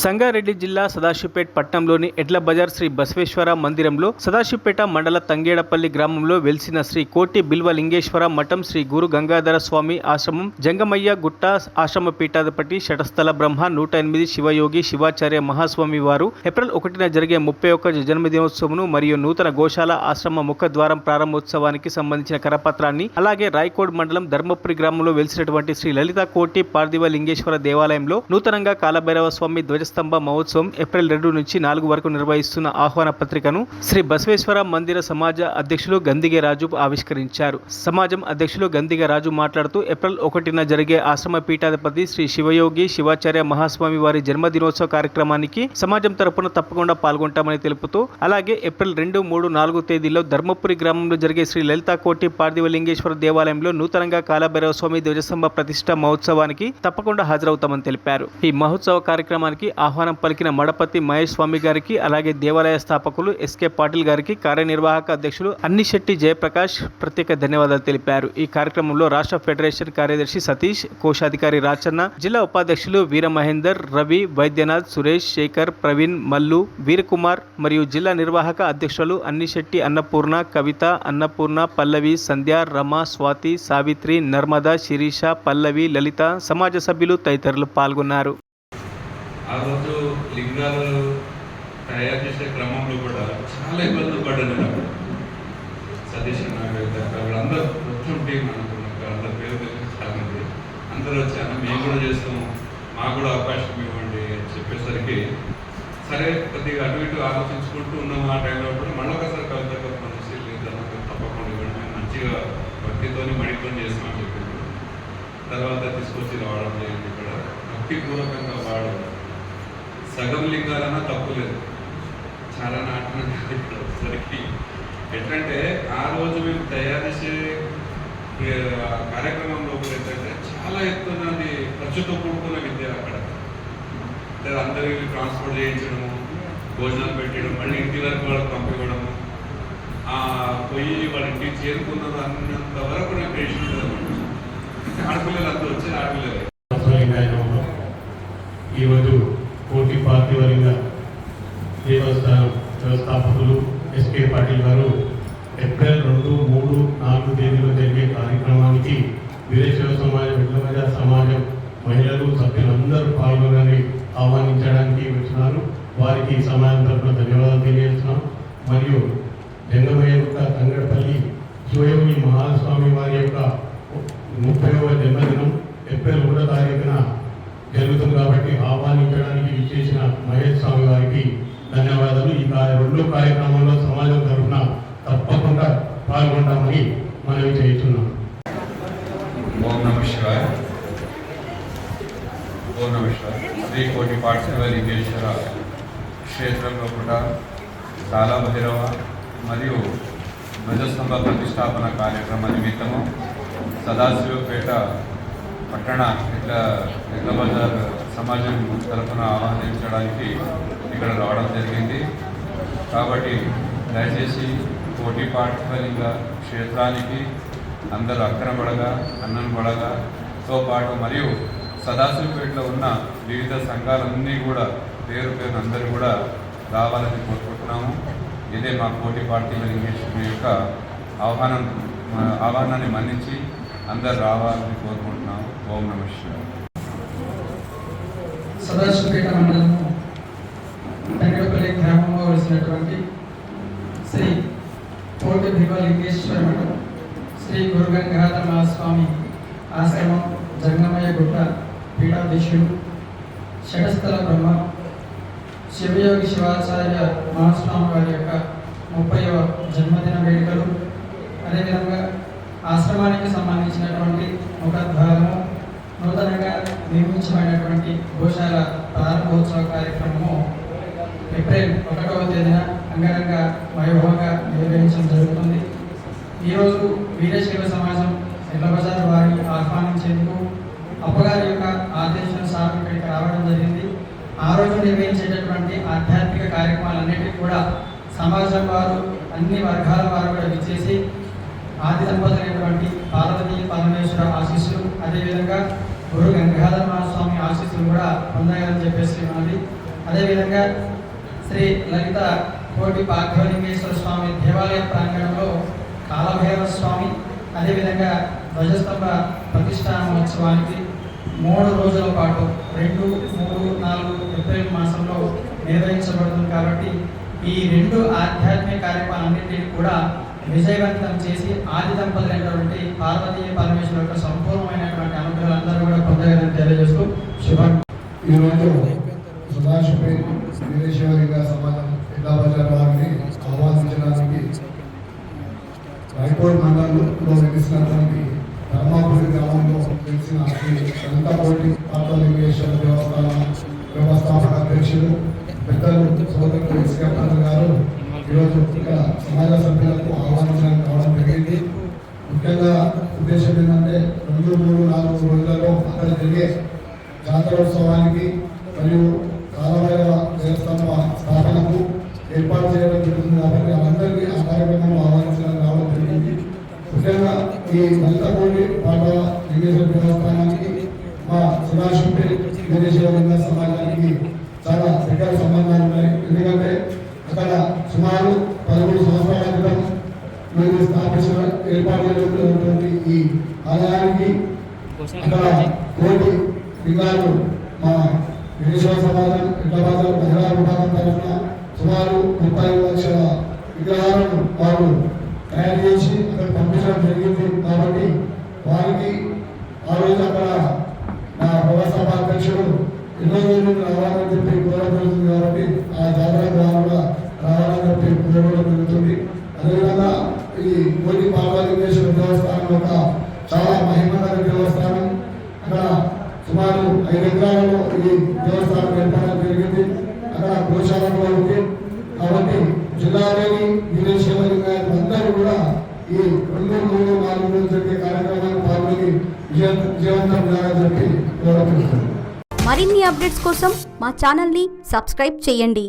సంగారెడ్డి జిల్లా సదాశివపేట పట్టణంలోని ఎడ్ల బజార్ శ్రీ బసవేశ్వర మందిరంలో సదాశివపేట మండల తంగేడపల్లి గ్రామంలో వెలిసిన శ్రీ కోటి బిల్వలింగేశ్వర మఠం శ్రీ గురు గంగాధర స్వామి ఆశ్రమం జంగమయ్య గుట్ట ఆశ్రమ పీఠాధిపతి శటస్థల బ్రహ్మ 108 శివయోగి శివాచార్య మహాస్వామి వారు ఏప్రిల్ 1న జరిగే 31 జన్మదినోత్సవం మరియు నూతన గోశాల ఆశ్రమ ముఖద్వారం ప్రారంభోత్సవానికి సంబంధించిన కరపత్రాన్ని అలాగే రాయకోడ్ మండలం ధర్మపురి గ్రామంలో వెలిసినటువంటి శ్రీ లలిత కోటి పార్థివ లింగేశ్వర దేవాలయంలో నూతనంగా కాలభైరవ స్వామి ధ్వజస్తంభ మహోత్సవం ఏప్రిల్ 2 నుంచి 4 వరకు నిర్వహిస్తున్న ఆహ్వాన పత్రికను శ్రీ బసవేశ్వర మందిర సమాజ అధ్యక్షులు గందిగే రాజు ఆవిష్కరించారు. సమాజం అధ్యక్షులు గందిగే రాజు మాట్లాడుతూ ఏప్రిల్ 1న జరిగే ఆశ్రమ పీఠాధిపతి శ్రీ శివయోగి శివాచార్య మహాస్వామి వారి జన్మదినోత్సవ కార్యక్రమానికి సమాజం తరపున తప్పకుండా పాల్గొంటామని తెలుపుతూ అలాగే ఏప్రిల్ 2, 3, 4 తేదీల్లో ధర్మపురి గ్రామంలో జరిగే శ్రీ లలిత కోటి పార్థివ లింగేశ్వర దేవాలయంలో నూతనంగా కాలభైరవ స్వామి ధ్వజస్తంభ ప్రతిష్ట మహోత్సవానికి తప్పకుండా హాజరవుతామని తెలిపారు. ఈ మహోత్సవ కార్యక్రమానికి ఆహ్వానం పలికిన మడపతి మహేష్ స్వామి గారికి అలాగే దేవాలయ స్థాపకులు ఎస్కే పాటిల్ గారికి కార్యనిర్వాహక అధ్యక్షులు అన్నిశెట్టి జయప్రకాష్ ప్రత్యేక ధన్యవాదాలు తెలిపారు. ఈ కార్యక్రమంలో రాష్ట్ర ఫెడరేషన్ కార్యదర్శి సతీష్, కోశాధికారి రాచన్న, జిల్లా ఉపాధ్యక్షులు వీర మహేందర్, రవి, వైద్యనాథ్, సురేష్, శేఖర్, ప్రవీణ్, మల్లు, వీరకుమార్ మరియు జిల్లా నిర్వాహక అధ్యక్షులు అన్నిశెట్టి అన్నపూర్ణ, కవిత, అన్నపూర్ణ, పల్లవి, సంధ్య, రమ, స్వాతి, సావిత్రి, నర్మద, శిరీష, పల్లవి, లలిత, సమాజ సభ్యులు తదితరులు పాల్గొన్నారు. ఆ రోజు లింగాలు తయారు చేసే క్రమంలో కూడా చాలా ఇబ్బందులు పడ్డాను. అప్పుడు సతీష్ వీళ్ళందరూ మొత్తం టీం అనుకున్నారు. అందరు పేరు చాలా మంది అందరూ వచ్చాను, మేము కూడా చేస్తాము, మాకు కూడా అవకాశం ఇవ్వండి అని చెప్పేసరికి సరే కొద్దిగా అటు ఇటు ఆలోచించుకుంటూ ఉన్నాము. ఆ టైంలో కూడా మళ్ళీ ఒకసారి కవితకు మనసు లేదన్నా తప్పకుండా ఇవ్వండి, మేము మంచిగా భక్తితోని మడితో చేస్తామని చెప్పి తర్వాత తీసుకొచ్చి రావడం జరిగింది. ఇక్కడ భక్తిపూర్వకంగా వాడడం సగం లింగాలన్నా తప్పులేదు, చాలా నాటకం వచ్చేసరికి ఎట్లంటే ఆ రోజు మేము తయారు చేసే కార్యక్రమంలో కూడా ఏంటంటే చాలా ఎత్తున అది ఖర్చుతో కూడుకున్న విద్య. అక్కడ అందరికీ ట్రాన్స్పోర్ట్ చేయించడము, భోజనాలు పెట్టడం, మళ్ళీ ఇంటి వరకు వాళ్ళకి పంపివ్వడము, పోయి వాళ్ళ ఇంటికి చేరుకున్నారు అన్నంత వరకు నేను పేషెంట్ ఉండదన్నమాట. ఆడపిల్లలు అందరూ వచ్చి ఆడపిల్లలు ఈరోజు కోటి పార్థివలింగ దేవస్థానం వ్యవస్థాపకులు ఎస్కే పాటిల్ గారు ఏప్రిల్ 2, 3, 4 తేదీలో జరిగే కార్యక్రమానికి వీరేశ్వర సమాజం, ఎడ్లబజార్ సమాజం మహిళలు సభ్యులందరూ పాల్గొనని ఆహ్వానించడానికి వచ్చినారు. వారికి సమాజం తరఫున ధన్యవాదాలు తెలియజేస్తున్నాం. మరియు జంగమయ్య యొక్క తంగడపల్లి శివయోగి మహాస్వామి వారి యొక్క 30వ జన్మదినం ఏప్రిల్ 1వ తారీఖున జరుగుతుంది కాబట్టి ఆహ్వానించడానికి విచ్చేసిన మహేష్ స్వామి గారికి ధన్యవాదాలు. ఈ 2 కార్యక్రమంలో సమాజం తరఫున తప్పకుండా పాల్గొంటామని మనవి చేస్తున్నాం. ఓం నమః శివాయ. ఓం నమః శివాయ. శ్రీ కోటి పార్థివ లింగేశ్వర క్షేత్రంలో కూడా కాలభైరవ మరియు ధ్వజస్తంభ ప్రతిష్టాపన కార్యక్రమ నిమిత్తము సదాశివపేట పట్టణ ఎడ్ల బజార్ సమాజం తరఫున ఆహ్వానించడానికి ఇక్కడ రావడం జరిగింది. కాబట్టి దయచేసి కోటి పార్థివలింగ క్షేత్రానికి అందరూ అక్కనబడగా అన్నంబడగాతో పాటు మరియు సదాశివపేటలో ఉన్న వివిధ సంఘాలన్నీ కూడా పేరు అందరూ కూడా రావాలని కోరుకుంటున్నాము. ఇదే మా కోటి పార్థివ లింగేశ్వరుని యొక్క ఆహ్వానాన్ని మన్నించి అందరు రావాలని కోరుకుంటున్నాము. ఓం నమః శివాయ. సదాశివపేట మండలము తంగడపల్లి గ్రామంలో వెలిసినటువంటి శ్రీ కోటి బిల్వలింగేశ్వర మఠం శ్రీ గురు గంగాధర మహాస్వామి ఆశ్రమం జంగమయ్య గుట్ట పీఠాధీశుడు శటస్థల బ్రహ్మ శివయోగి శివాచార్య మహాస్వామి వారి యొక్క 30వ జన్మదిన వేడుకలు, అదేవిధంగా ఆశ్రమానికి సంబంధించినటువంటి ముఖద్వారము, నూతనంగా నిర్మించబడినటువంటి గోశాల ప్రారంభోత్సవ కార్యక్రమము ఏప్రిల్ 1వ తేదీన అంగరంగ వైభవంగా నిర్వహించడం జరుగుతుంది. ఈరోజు వీరశైవ సమాజం ఎడ్లబజార్ వారిని ఆహ్వానించేందుకు అప్పగారి యొక్క ఆదేశానుసారం ఇక్కడికి రావడం జరిగింది. ఆ రోజు నిర్వహించేటటువంటి ఆధ్యాత్మిక కార్యక్రమాలన్నిటికీ కూడా సమాజం వారు, అన్ని వర్గాల వారు కూడా విచ్చేసి ఆది దంపతులైనటువంటి పార్వతీ పరమేశ్వర ఆశీస్సులు, అదేవిధంగా గురు గంగాధర మహాస్వామి ఆశీస్సులు కూడా పొందాలని చెప్పేసి మనది. అదేవిధంగా శ్రీ లలిత కోటి పార్థవలింగేశ్వర స్వామి దేవాలయ ప్రాంగణంలో కాలభైరవ స్వామి అదేవిధంగా ధ్వజస్తంభ ప్రతిష్టా మహోత్సవానికి 3 రోజుల పాటు 2, 3, 4 ఏప్రిల్ మాసంలో నిర్వహించబడుతుంది. కాబట్టి ఈ 2 ఆధ్యాత్మిక కార్యక్రమాలన్నింటినీ కూడా విజయవంతం చేసి ఆది దంపతులైనటువంటి పార్వతీ పరమేశ్వర యొక్క సంపూర్ణమైనటువంటి అనుగ్రహాలు అందరూ కూడా పొందగలని తెలియజేస్తూ శుభం. ఈరోజు సదాశివపేట వీరేశ్వరిగా సమాజం జిల్లా బజార్ వారిని ఆహ్వానించడానికి రాయకోట్ మండలంలో వెలిసినటువంటి ధర్మాపురి గ్రామంలో వెలిసిన శ్రీ లలితకోటి పార్థవలింగేశ్వర దేవస్థానం వ్యవస్థాపక అధ్యక్షులు పెద్దలు సోదరులు ఎస్కేపర్ గారు ఈరోజు ఇక్కడ సమాజ సభ్యులకు ఆహ్వానించడానికి రావడం జరిగింది. ముఖ్యంగా ఉద్దేశం ఏంటంటే 2, 3, 4 రోజులలో అక్కడ జరిగే జాతరోత్సవానికి మరియు కాలభైరవ దేవస్థానం స్థాపనకు ఏర్పాటు చేయడం జరుగుతుంది. కాబట్టి అందరికీ ఆ కార్యక్రమంలో ఆహ్వానించడానికి రావడం జరిగింది. ముఖ్యంగా ఈ లలితకోటి పాఠవ లింగేశ్వర దేవస్థానానికి మా సదాశివపేట వీరేశ్వర లింగ సమాజానికి చాలా దగ్గర సంబంధాలు ఉన్నాయి. ఎందుకంటే అక్కడ సుమారు 13 సంవత్సరాల క్రితం మేము స్థాపించిన ఏర్పాటు చేసినటువంటి ఈ ఆలయానికి అక్కడ కోటి లింగాలు మా వీరేశ్వర సమాజం ఇళ్లబాజారు మహిళా విభాగం తరఫున సుమారు 35 లక్షల విగ్రహాలను వారు తయారు చేసి అక్కడ పంపించడం జరిగింది. కాబట్టి వారికి ఆ రోజు అక్కడ నా వ్యవస్థాప అధ్యక్షుడు ఎన్నో రోజులు రావాలని చెప్పి కోరడం జరుగుతుంది. కాబట్టి ఆ జాతర ద్వారా రావాలని చెప్పి కోరడం జరుగుతుంది. అదేవిధంగా ఈ కోటి పార్వతీశ్వర దేవస్థానం ఒక చాలా మహిమగల దేవస్థానం. అక్కడ సుమారు 5 ఎకరాలలో ఈ దేవస్థానం ఏర్పడడం జరిగింది. అక్కడ గోశాల ఉంది. కాబట్టి జిల్లాలోని వీరేశ్వర లింగాయలు అందరూ కూడా ఈ 2, 3, 4 రోజులు జరిగే కార్యక్రమాన్ని పాల్గొని విజయవంతం చేయాలని చెప్పి కోరుకుంటున్నాను. మరిన్ని అప్డేట్స్ కోసం మా ఛానల్ని సబ్స్క్రైబ్ చేయండి.